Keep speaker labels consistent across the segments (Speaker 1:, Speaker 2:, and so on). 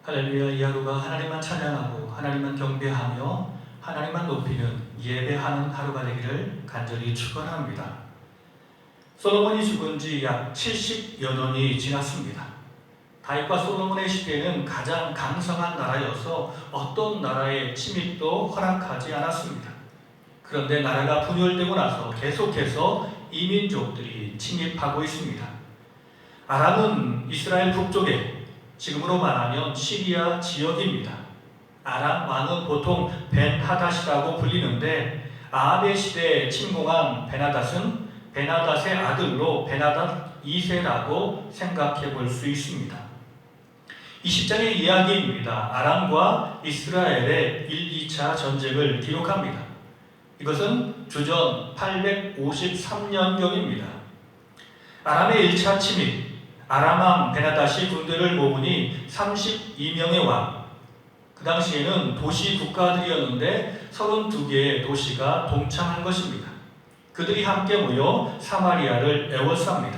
Speaker 1: 할렐루야. 이 하루가 하나님만 찬양하고 하나님만 경배하며 하나님만 높이는 예배하는 하루가 되기를 간절히 축원합니다. 솔로몬이 죽은 지 약 70여 년이 지났습니다. 다윗과 솔로몬의 시대는 가장 강성한 나라여서 어떤 나라의 침입도 허락하지 않았습니다. 그런데 나라가 분열되고 나서 계속해서 이민족들이 침입하고 있습니다. 아람은 이스라엘 북쪽에 지금으로 말하면 시리아 지역입니다. 아람 왕은 보통 벤하닷이라고 불리는데 아합의 시대에 침공한 베나닷은 베나닷의 아들로 베나닷 2세라고 생각해 볼 수 있습니다. 20장의 이야기입니다. 아람과 이스라엘의 1, 2차 전쟁을 기록합니다. 이것은 주전 853년경입니다. 아람의 1차 침입, 아람 왕 베나닷이 군대를 모으니 32명의 왕, 그 당시에는 도시 국가들이었는데 32개의 도시가 동참한 것입니다. 그들이 함께 모여 사마리아를 에워쌉니다.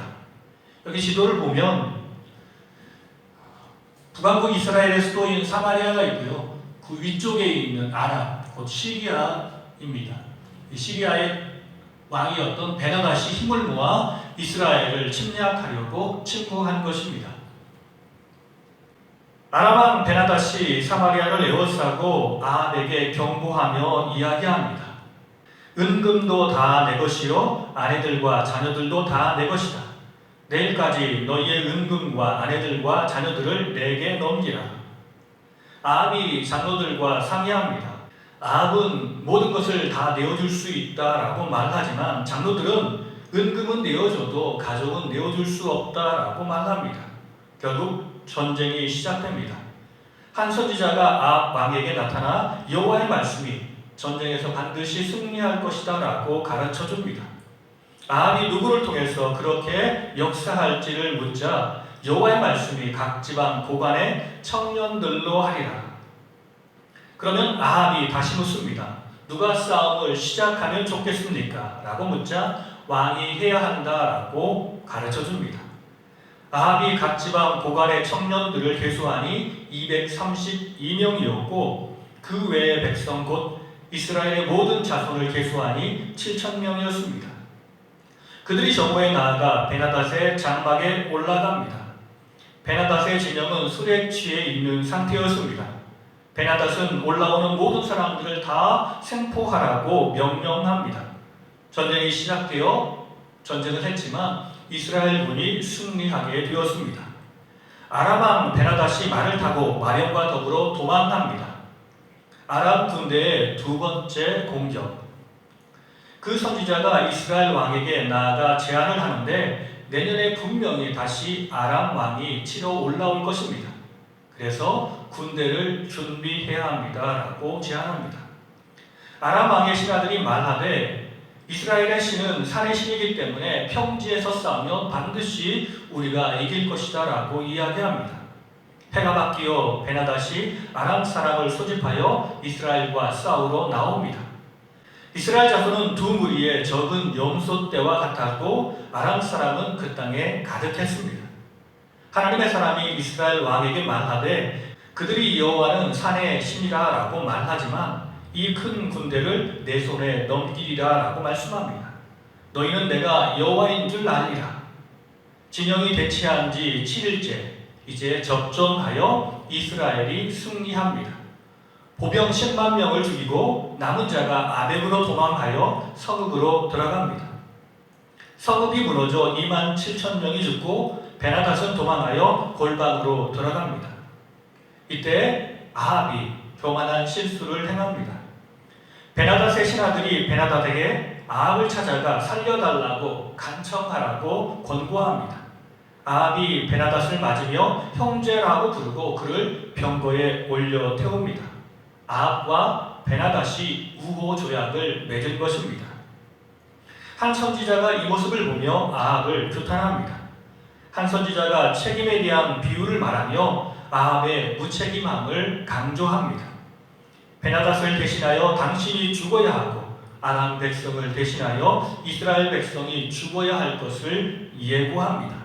Speaker 1: 여기 지도를 보면 북왕국 이스라엘의 수도인 사마리아가 있고요. 그 위쪽에 있는 아람, 곧 시리아입니다. 이 시리아의 왕이었던 베나닷이 힘을 모아 이스라엘을 침략하려고 침공한 것입니다. 아람 왕 베나닷이 사마리아를 에워싸고 아합에게 경고하며 이야기합니다. 은금도 다 내 것이요 아내들과 자녀들도 다 내 것이다. 내일까지 너희의 은금과 아내들과 자녀들을 내게 넘기라. 아합이 장로들과 상의합니다. 아합은 모든 것을 다 내어줄 수 있다라고 말하지만 장로들은 은금은 내어줘도 가족은 내어줄 수 없다라고 말합니다. 결국 전쟁이 시작됩니다. 한 선지자가 아합 왕에게 나타나 여호와의 말씀이 전쟁에서 반드시 승리할 것이다 라고 가르쳐줍니다. 아합이 누구를 통해서 그렇게 역사할지를 묻자 여호와의 말씀이 각 지방 고관의 청년들로 하리라. 그러면 아합이 다시 묻습니다. 누가 싸움을 시작하면 좋겠습니까? 라고 묻자 왕이 해야 한다라고 가르쳐줍니다. 아합이 각 지방 고관의 청년들을 계수하니 232명이었고 그 외의 백성 곧 이스라엘의 모든 자손을 계수하니 7,000명이었습니다. 그들이 정오에 나아가 베나닷의 장막에 올라갑니다. 베나닷의 진영은 술에 취해 있는 상태였습니다. 베나닷은 올라오는 모든 사람들을 다 생포하라고 명령합니다. 전쟁이 시작되어 전쟁을 했지만 이스라엘군이 승리하게 되었습니다. 아람 왕 베나닷이 말을 타고 마령과 더불어 도망합니다. 아람 군대의 두 번째 공격. 그 선지자가 이스라엘 왕에게 나아가 제안을 하는데 내년에 분명히 다시 아람 왕이 치러 올라올 것입니다. 그래서 군대를 준비해야 합니다 라고 제안합니다. 아람 왕의 신하들이 말하되 이스라엘의 신은 산의 신이기 때문에 평지에서 싸우면 반드시 우리가 이길 것이다 라고 이야기합니다. 해가 바뀌어 베나닷이 아람 사람을 소집하여 이스라엘과 싸우러 나옵니다. 이스라엘 자손은 두 무리의 적은 염소 떼와 같았고 아람 사람은 그 땅에 가득했습니다. 하나님의 사람이 이스라엘 왕에게 말하되 그들이 여호와는 산의 신이라 라고 말하지만 이 큰 군대를 내 손에 넘기리라 라고 말씀합니다. 너희는 내가 여호와인 줄 알리라. 진영이 대치한 지 7일째 이제 접전하여 이스라엘이 승리합니다. 보병 10만 명을 죽이고 남은 자가 아벡으로 도망하여 서읍으로 들어갑니다. 서읍이 무너져 27,000명이 죽고 베나닷은 도망하여 골방으로 들어갑니다. 이때 아합이 교만한 실수를 행합니다. 베나닷의 신하들이 베나닷에게 아합을 찾아가 살려달라고 간청하라고 권고합니다. 아합이 베나닷을 맞으며 형제라고 부르고 그를 병거에 올려 태웁니다. 아합과 베나닷이 우호 조약을 맺은 것입니다. 한 선지자가 이 모습을 보며 아합을 규탄합니다. 한 선지자가 책임에 대한 비유를 말하며 아합의 무책임함을 강조합니다. 베나닷을 대신하여 당신이 죽어야 하고 아람 백성을 대신하여 이스라엘 백성이 죽어야 할 것을 예고합니다.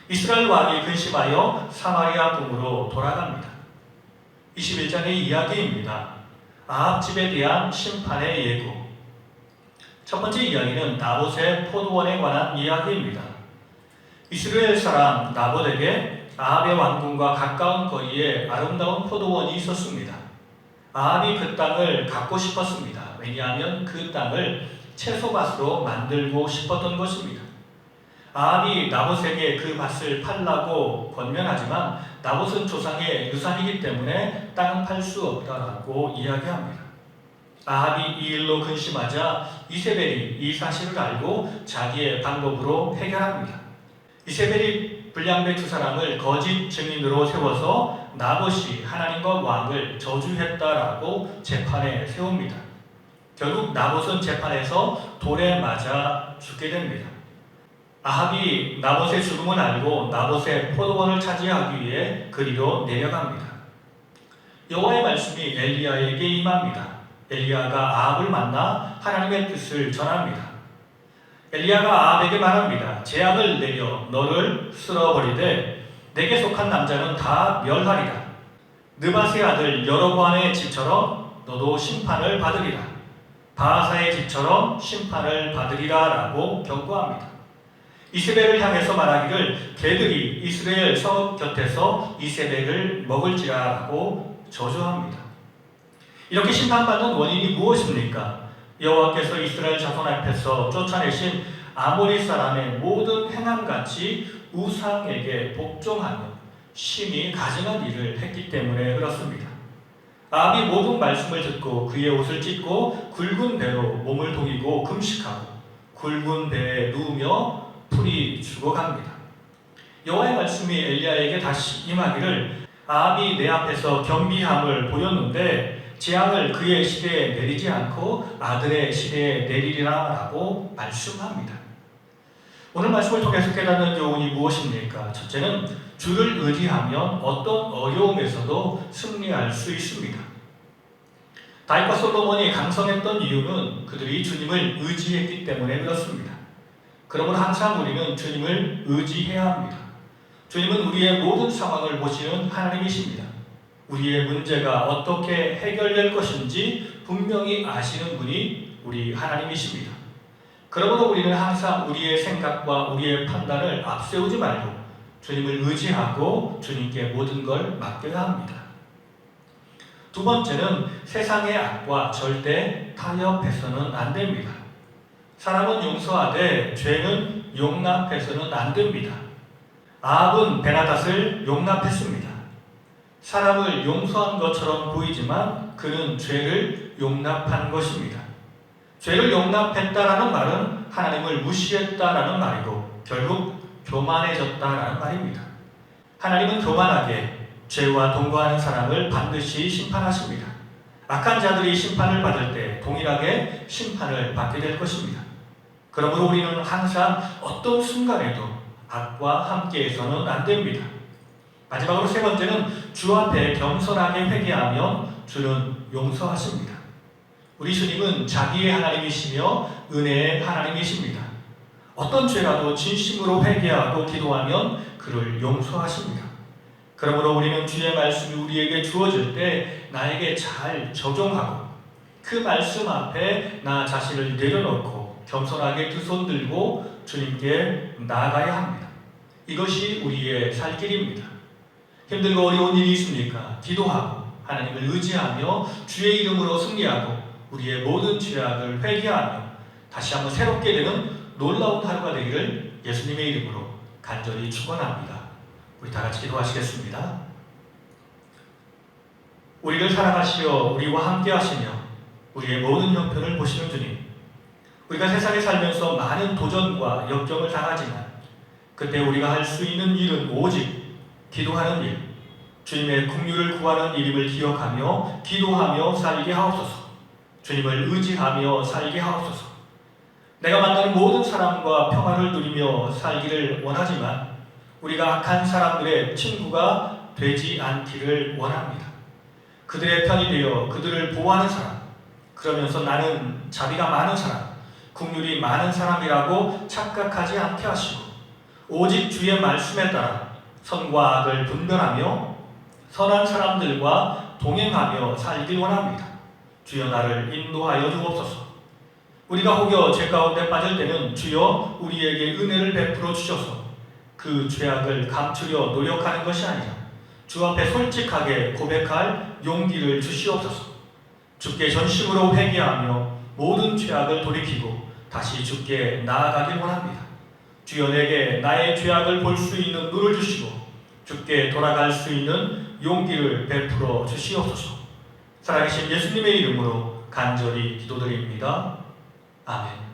Speaker 1: 이스라엘 왕이 근심하여 사마리아 궁으로 돌아갑니다. 21장의 이야기입니다. 아합 집에 대한 심판의 예고. 첫 번째 이야기는 나봇의 포도원에 관한 이야기입니다. 이스라엘 사람 나봇에게 아합의 왕궁과 가까운 거리에 아름다운 포도원이 있었습니다. 아합이 그 땅을 갖고 싶었습니다. 왜냐하면 그 땅을 채소밭으로 만들고 싶었던 것입니다. 아합이 나봇에게 그 밭을 팔라고 권면하지만 나봇은 조상의 유산이기 때문에 땅은 팔 수 없다라고 이야기합니다. 아합이 이 일로 근심하자 이세벨이 이 사실을 알고 자기의 방법으로 해결합니다. 이세벨이 불량배 두 사람을 거짓 증인으로 세워서 나봇이 하나님과 왕을 저주했다라고 재판에 세웁니다. 결국 나봇은 재판에서 돌에 맞아 죽게 됩니다. 아합이 나봇의 죽음을 알고 나봇의 포도원을 차지하기 위해 그리로 내려갑니다. 여호와의 말씀이 엘리야에게 임합니다. 엘리야가 아합을 만나 하나님의 뜻을 전합니다. 엘리야가 아합에게 말합니다. 재앙을 내려 너를 쓸어버리되 내게 속한 남자는 다 멸하리라. 느밧의 아들 여로보암의 집처럼 너도 심판을 받으리라. 바하사의 집처럼 심판을 받으리라 라고 경고합니다. 이세벨을 향해서 말하기를 개들이 이스라엘 성읍 곁에서 이세벨을 먹을지라 라고 저주합니다. 이렇게 심판받는 원인이 무엇입니까? 여호와께서 이스라엘 자손 앞에서 쫓아내신 아모리 사람의 모든 행함같이 우상에게 복종하며 심히 가증한 일을 했기 때문에 그렇습니다. 아합이 모든 말씀을 듣고 그의 옷을 찢고 굵은 배로 몸을 동이고 금식하고 굵은 배에 누우며 풀이 죽어갑니다. 여호와의 말씀이 엘리야에게 다시 임하기를 아합이 내 앞에서 겸비함을 보였는데 재앙을 그의 시대에 내리지 않고 아들의 시대에 내리리라 라고 말씀합니다. 오늘 말씀을 통해서 깨닫는 교훈이 무엇입니까? 첫째는 주를 의지하면 어떤 어려움에서도 승리할 수 있습니다. 다윗과 솔로몬이 강성했던 이유는 그들이 주님을 의지했기 때문에 그렇습니다. 그러므로 항상 우리는 주님을 의지해야 합니다. 주님은 우리의 모든 상황을 보시는 하나님이십니다. 우리의 문제가 어떻게 해결될 것인지 분명히 아시는 분이 우리 하나님이십니다. 그러므로 우리는 항상 우리의 생각과 우리의 판단을 앞세우지 말고 주님을 의지하고 주님께 모든 걸 맡겨야 합니다. 두 번째는 세상의 악과 절대 타협해서는 안 됩니다. 사람은 용서하되 죄는 용납해서는 안 됩니다. 아합은 베나닷을 용납했습니다. 사람을 용서한 것처럼 보이지만 그는 죄를 용납한 것입니다. 죄를 용납했다라는 말은 하나님을 무시했다라는 말이고 결국 교만해졌다라는 말입니다. 하나님은 교만하게 죄와 동거하는 사람을 반드시 심판하십니다. 악한 자들이 심판을 받을 때 동일하게 심판을 받게 될 것입니다. 그러므로 우리는 항상 어떤 순간에도 악과 함께해서는 안 됩니다. 마지막으로 세 번째는 주 앞에 겸손하게 회개하면 주는 용서하십니다. 우리 주님은 자비의 하나님이시며 은혜의 하나님이십니다. 어떤 죄라도 진심으로 회개하고 기도하면 그를 용서하십니다. 그러므로 우리는 주의 말씀이 우리에게 주어질 때 나에게 잘 적용하고 그 말씀 앞에 나 자신을 내려놓고 겸손하게 두 손 들고 주님께 나아가야 합니다. 이것이 우리의 살 길입니다. 힘들고 어려운 일이 있습니까? 기도하고 하나님을 의지하며 주의 이름으로 승리하고 우리의 모든 죄악을 회개하며 다시 한번 새롭게 되는 놀라운 하루가 되기를 예수님의 이름으로 간절히 축원합니다. 우리 다 같이 기도하시겠습니다. 우리를 사랑하시어 우리와 함께 하시며 우리의 모든 형편을 보시는 주님, 우리가 세상에 살면서 많은 도전과 역경을 당하지만 그때 우리가 할 수 있는 일은 오직 기도하는 일, 주님의 긍휼을 구하는 일임을 기억하며 기도하며 살게 하옵소서. 주님을 의지하며 살게 하옵소서. 내가 만나는 모든 사람과 평화를 누리며 살기를 원하지만 우리가 악한 사람들의 친구가 되지 않기를 원합니다. 그들의 편이 되어 그들을 보호하는 사람, 그러면서 나는 자비가 많은 사람, 긍휼이 많은 사람이라고 착각하지 않게 하시고 오직 주의 말씀에 따라 선과 악을 분별하며 선한 사람들과 동행하며 살길 원합니다. 주여 나를 인도하여 주옵소서. 우리가 혹여 죄 가운데 빠질 때는 주여 우리에게 은혜를 베풀어 주셔서 그 죄악을 감추려 노력하는 것이 아니라 주 앞에 솔직하게 고백할 용기를 주시옵소서. 주께 전심으로 회개하며 모든 죄악을 돌이키고 다시 주께 나아가길 원합니다. 주여 내게 나의 죄악을 볼 수 있는 눈을 주시고 주께 돌아갈 수 있는 용기를 베풀어 주시옵소서. 살아계신 예수님의 이름으로 간절히 기도드립니다. 아멘.